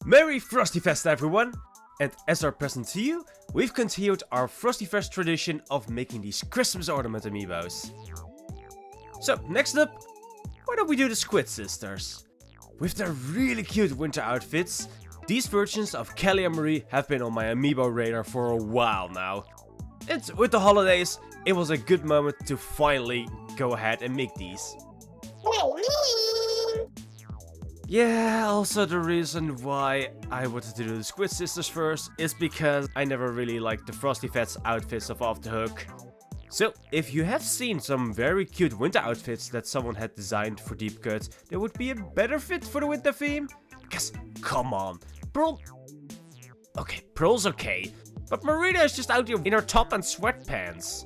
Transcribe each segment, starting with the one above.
Merry FrostyFest everyone! And as our present to you, we've continued our FrostyFest tradition of making these Christmas ornament amiibos. So next up, why don't we do the Squid Sisters? With their really cute winter outfits, these versions of Kelly and Marie have been on my amiibo radar for a while now. And with the holidays, it was a good moment to finally go ahead and make these. Yeah, also the reason why I wanted to do the Squid Sisters first is because I never really liked the FrostyFest outfits of Off the Hook. So, if you have seen some very cute winter outfits that someone had designed for Deep Cut that would be a better fit for the winter theme, because come on, Pearl... Okay, Pearl's okay, but Marina is just out here in her top and sweatpants.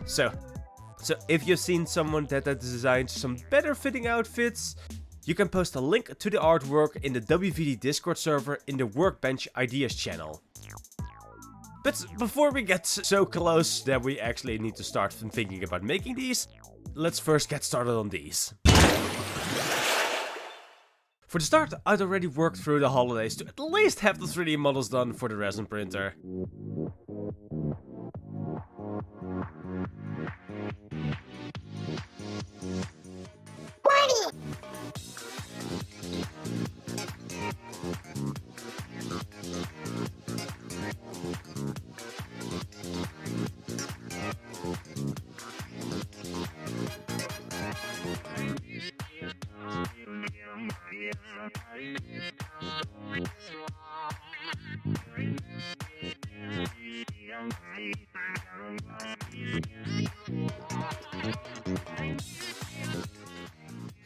So if you've seen someone that has designed some better fitting outfits, you can post a link to the artwork in the WVD Discord server in the Workbench Ideas channel. But before we get so close that we actually need to start thinking about making these, let's first get started on these. For the start, I'd already worked through the holidays to at least have the 3D models done for the resin printer.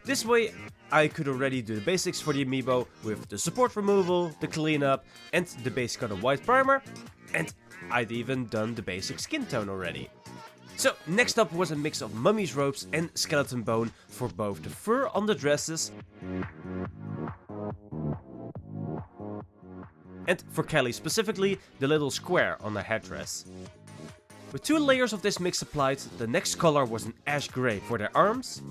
This way, I could already do the basics for the amiibo with the support removal, the cleanup, and the base coat of white primer, and I'd even done the basic skin tone already. So next up was a mix of mummy's ropes and skeleton bone for both the fur on the dresses and for Kelly specifically, the little square on her headdress. With 2 layers of this mix applied, the next color was an ash grey for their arms,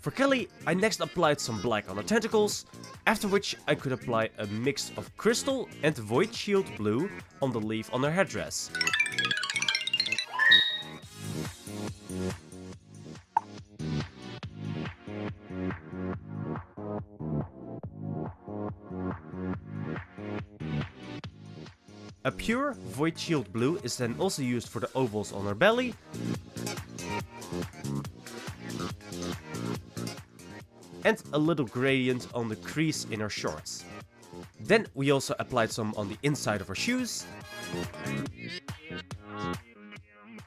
For Kelly, I next applied some black on the tentacles, after which I could apply a mix of crystal and void shield blue on the leaf on her headdress. A pure void shield blue is then also used for the ovals on her belly, and a little gradient on the crease in her shorts. Then we also applied some on the inside of her shoes,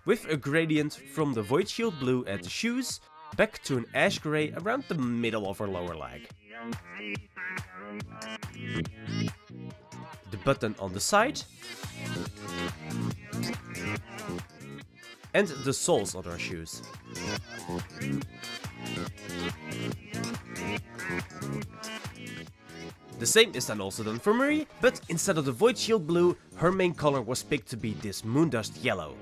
with a gradient from the void shield blue at the shoes back to an ash grey around the middle of her lower leg. The button on the side, and the soles of her shoes. The same is then also done for Marie, but instead of the Void Shield blue, her main color was picked to be this Moondust yellow.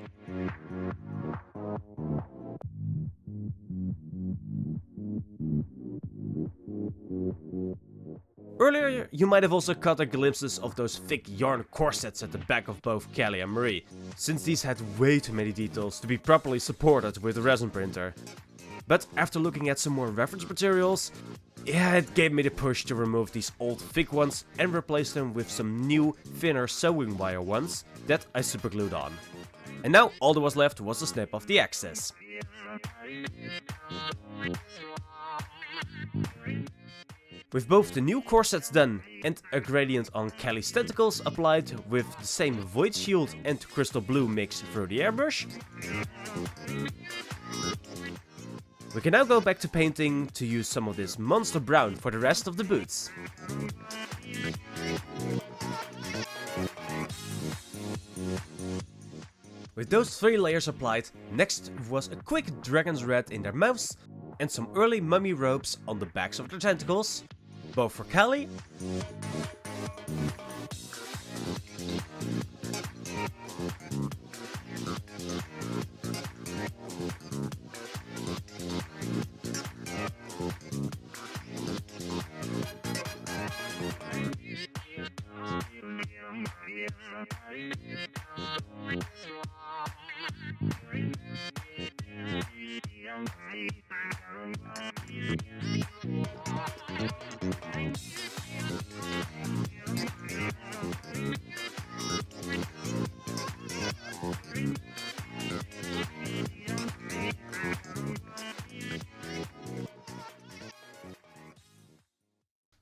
Earlier, you might have also caught a glimpses of those thick yarn corsets at the back of both Callie and Marie, since these had way too many details to be properly supported with a resin printer. But after looking at some more reference materials, yeah, it gave me the push to remove these old thick ones and replace them with some new, thinner sewing wire ones that I superglued on. And now all that was left was to snap off the excess. With both the new corsets done and a gradient on Callie's tentacles applied with the same Void Shield and Crystal Blue mix through the airbrush, we can now go back to painting to use some of this Monster Brown for the rest of the boots. With those 3 layers applied, next was a quick Dragon's Red in their mouths and some early mummy robes on the backs of their tentacles, both for Callie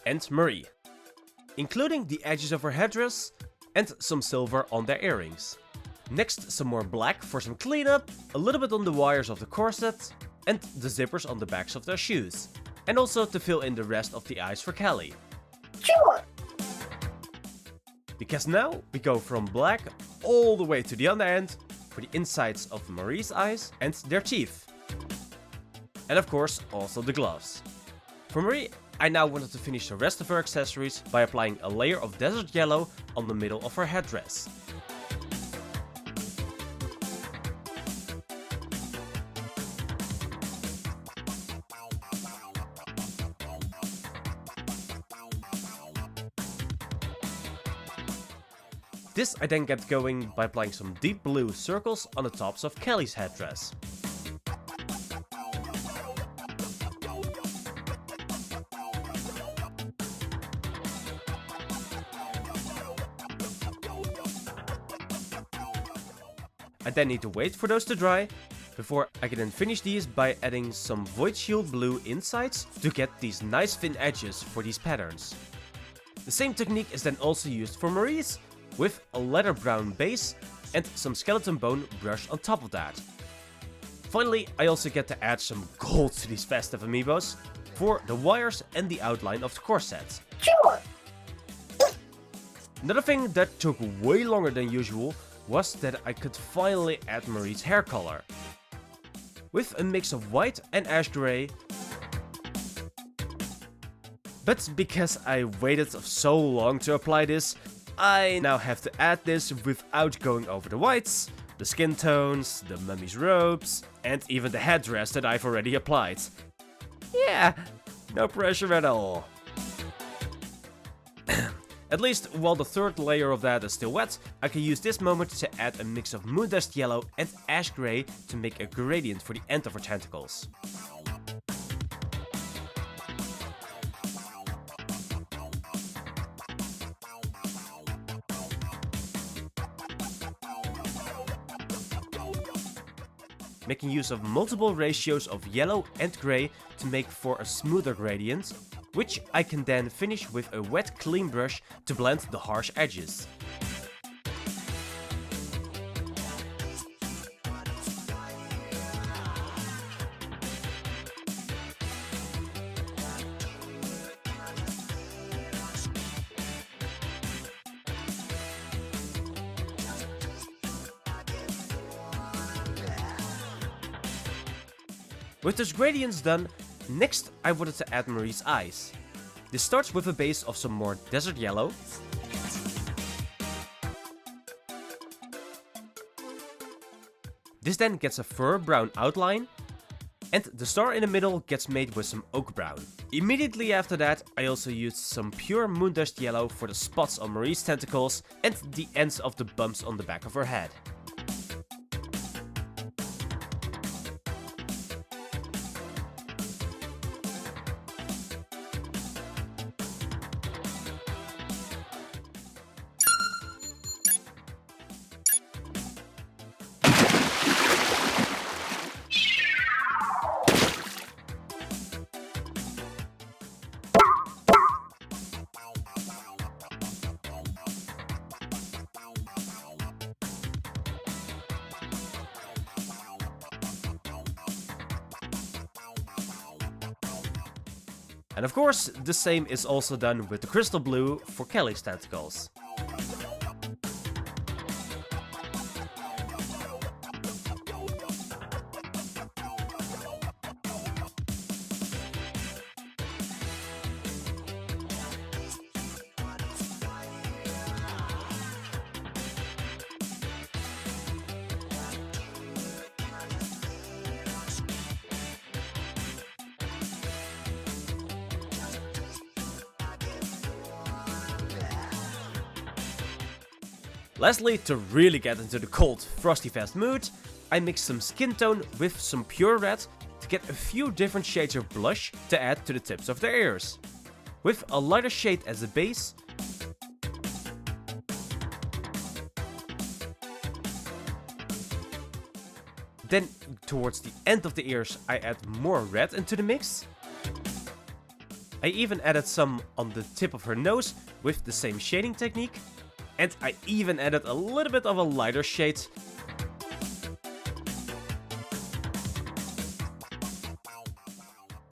and Marie, including the edges of her headdress and some silver on their earrings. Next, some more black for some cleanup, a little bit on the wires of the corset, and the zippers on the backs of their shoes. And also to fill in the rest of the eyes for Callie. Sure. Because now we go from black all the way to the other end for the insides of Marie's eyes and their teeth. And of course also the gloves. For Marie, I now wanted to finish the rest of her accessories by applying a layer of desert yellow on the middle of her headdress. This I then kept going by applying some deep blue circles on the tops of Callie's headdress. I then need to wait for those to dry, before I can then finish these by adding some Void Shield blue insides to get these nice thin edges for these patterns. The same technique is then also used for Marie's, with a leather brown base and some skeleton bone brushed on top of that. Finally, I also get to add some gold to these festive amiibos for the wires and the outline of the corset. Sure. Another thing that took way longer than usual was that I could finally add Marie's hair color. With a mix of white and ash grey. But because I waited so long to apply this, I now have to add this without going over the whites, the skin tones, the mummy's robes, and even the headdress that I've already applied. Yeah, no pressure at all. At least while the third layer of that is still wet, I can use this moment to add a mix of moondust yellow and ash grey to make a gradient for the end of her tentacles. Making use of multiple ratios of yellow and grey to make for a smoother gradient, which I can then finish with a wet clean brush to blend the harsh edges. With those gradients done, next I wanted to add Marie's eyes. This starts with a base of some more desert yellow. This then gets a fur brown outline, and the star in the middle gets made with some oak brown. Immediately after that, I also used some pure moondust yellow for the spots on Marie's tentacles and the ends of the bumps on the back of her head. And of course, the same is also done with the crystal blue for Kelly's tentacles. Lastly, to really get into the cold FrostyFest mood, I mixed some skin tone with some pure red to get a few different shades of blush to add to the tips of their ears. With a lighter shade as a base, then towards the end of the ears I add more red into the mix. I even added some on the tip of her nose with the same shading technique. And I even added a little bit of a lighter shade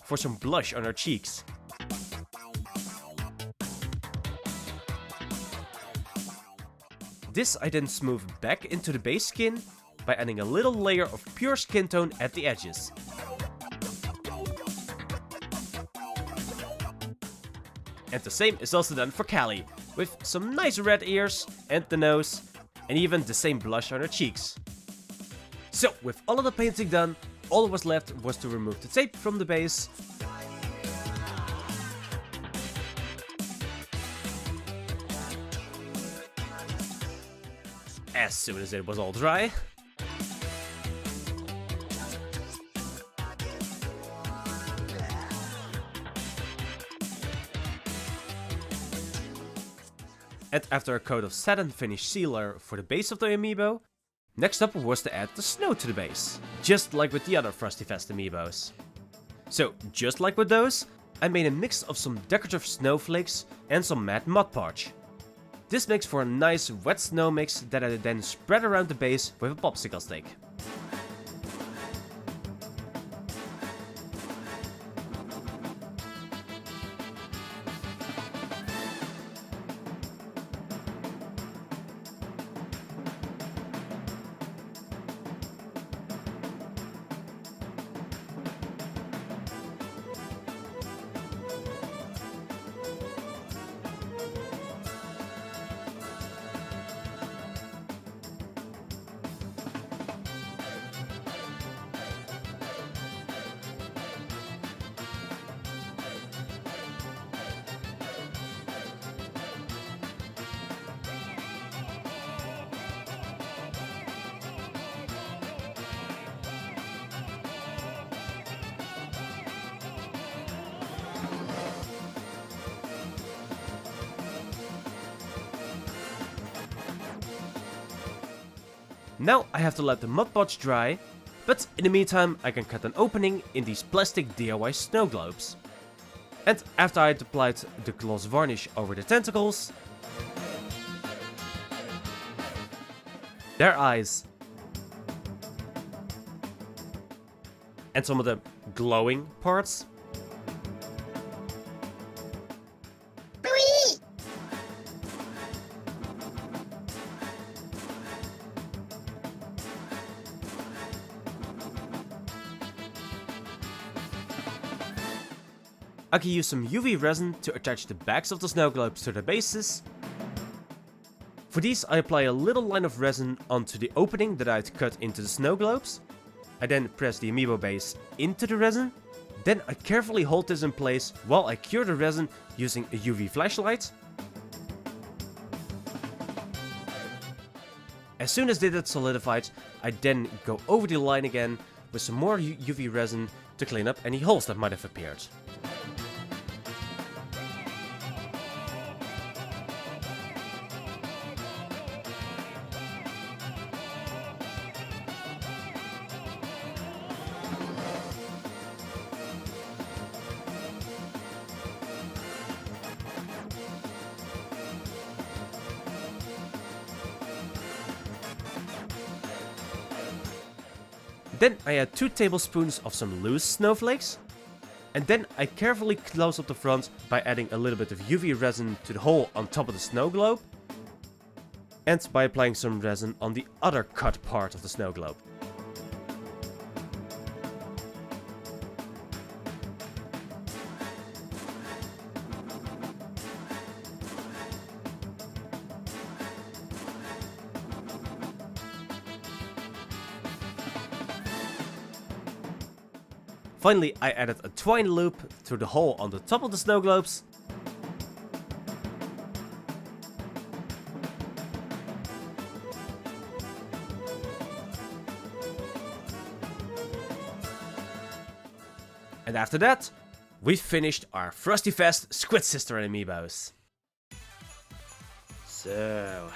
for some blush on her cheeks. This I then smooth back into the base skin by adding a little layer of pure skin tone at the edges. And the same is also done for Callie, with some nice red ears and the nose, and even the same blush on her cheeks. So, with all of the painting done, all that was left was to remove the tape from the base, as soon as it was all dry. And after a coat of satin finish sealer for the base of the amiibo, next up was to add the snow to the base, just like with the other FrostyFest amiibos. So, just like with those, I made a mix of some decorative snowflakes and some matte Mod Podge. This makes for a nice wet snow mix that I then spread around the base with a popsicle stick. Now I have to let the Mod Podge dry, but in the meantime I can cut an opening in these plastic DIY snow globes. And after I had applied the gloss varnish over the tentacles, their eyes, and some of the glowing parts, I can use some UV resin to attach the backs of the snow globes to the bases. For these I apply a little line of resin onto the opening that I'd cut into the snow globes. I then press the amiibo base into the resin. Then I carefully hold this in place while I cure the resin using a UV flashlight. As soon as this is solidified, I then go over the line again with some more UV resin to clean up any holes that might have appeared. Then I add 2 tablespoons of some loose snowflakes. And then I carefully close up the front by adding a little bit of UV resin to the hole on top of the snow globe. And by applying some resin on the other cut part of the snow globe. Finally, I added a twine loop through the hole on the top of the snow globes. And after that, we've finished our FrostyFest Squid Sister amiibos. So,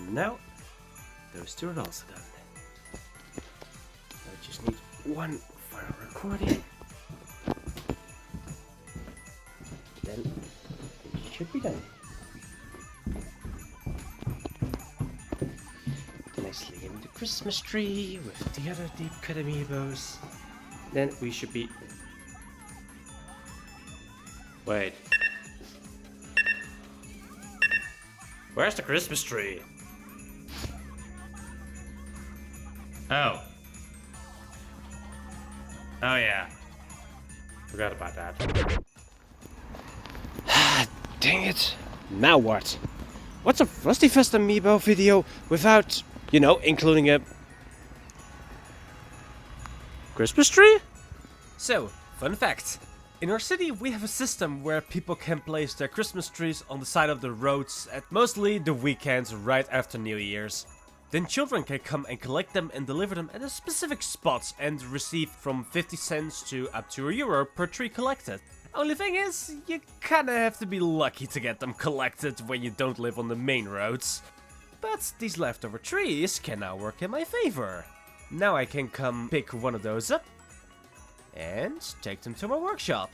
now those 2 are also done. I just need one final recording. Then it should be done. Nicely in the Christmas tree with the other deep cut amiibos. Then we should be... Wait. Where's the Christmas tree? Oh. Oh yeah. Forgot about that. Dang it. Now what? What's a FrostyFest amiibo video without, you know, including a Christmas tree? So, fun fact. In our city we have a system where people can place their Christmas trees on the side of the roads at mostly the weekends right after New Year's. Then children can come and collect them and deliver them at a specific spot and receive from 50 cents to up to €1 per tree collected. Only thing is, you kinda have to be lucky to get them collected when you don't live on the main roads. But these leftover trees can now work in my favor. Now I can come pick one of those up and take them to my workshop.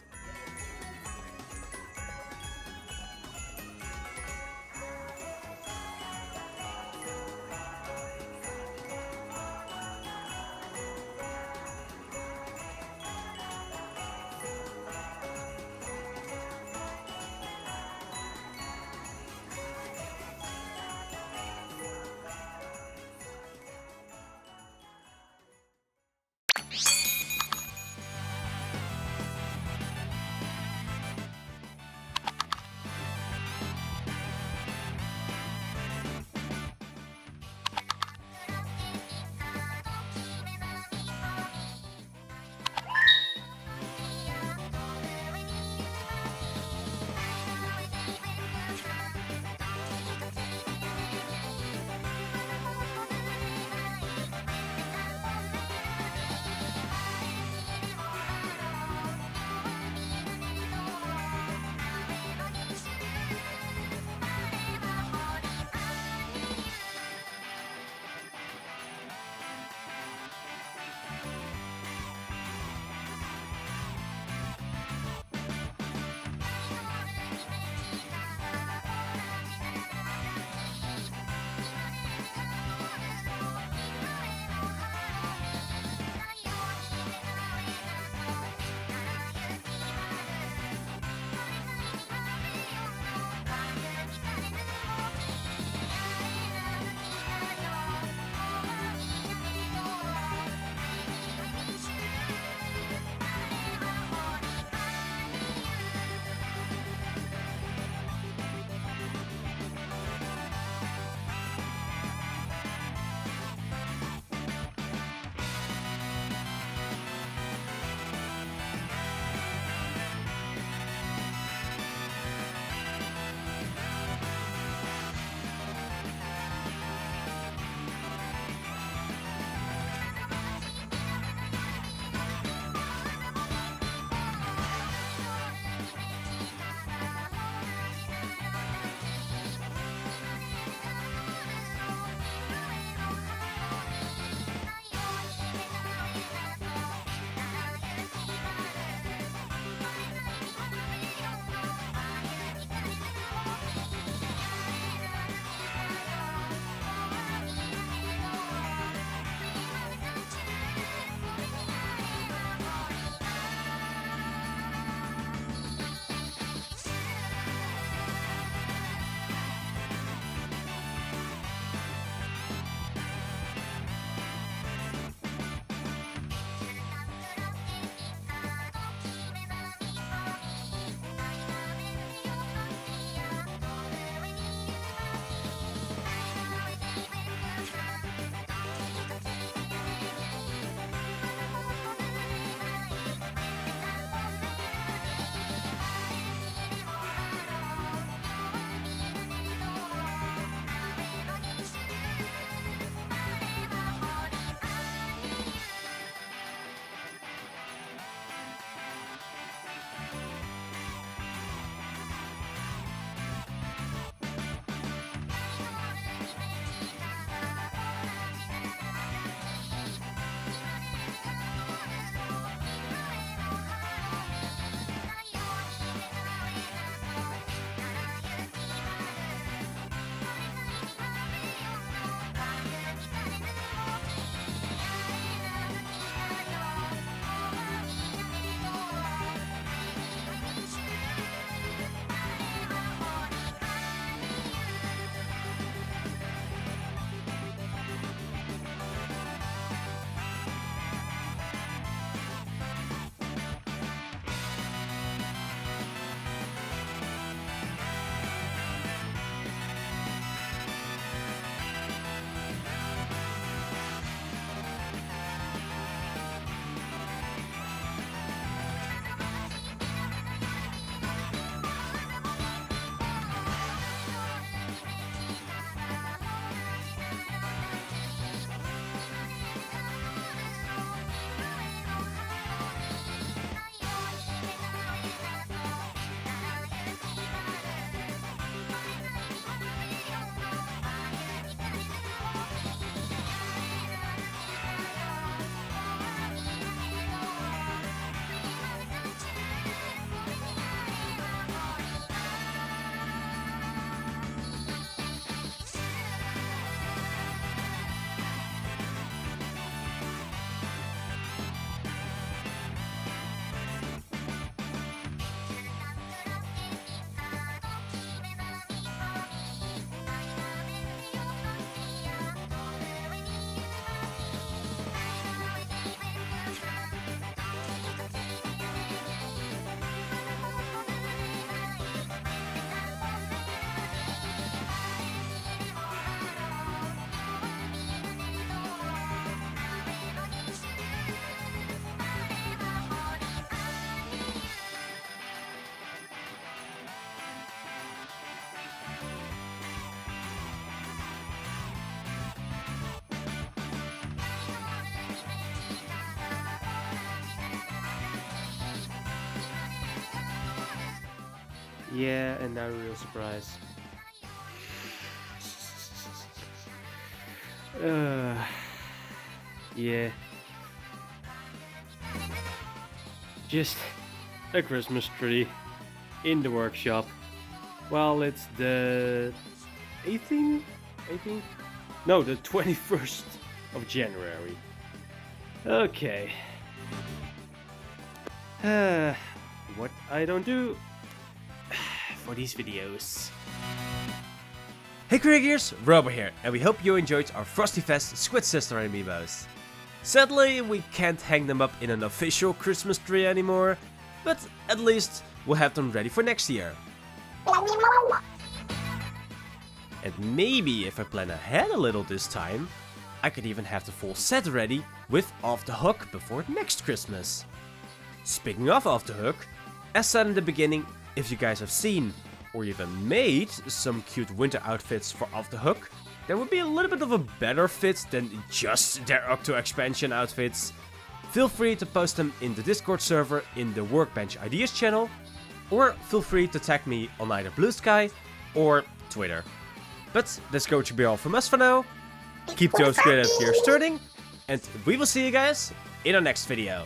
Yeah, and now real surprise. Yeah. Just a Christmas tree in the workshop. Well, it's the 18th? No, the 21st of January. Okay. What I don't do for these videos. Hey Crickers, Roboy here, and we hope you enjoyed our FrostyFest Squid Sister amiibos. Sadly, we can't hang them up in an official Christmas tree anymore, but at least we'll have them ready for next year. And maybe if I plan ahead a little this time, I could even have the full set ready with Off the Hook before next Christmas. Speaking of Off the Hook, as said in the beginning, if you guys have seen or even made some cute winter outfits for Off the Hook, that would be a little bit of a better fit than just their Octo expansion outfits. Feel free to post them in the Discord server in the Workbench Ideas channel, or feel free to tag me on either Blue Sky or Twitter. But that's going to be all from us for now. Keep those creative gears turning, and we will see you guys in our next video.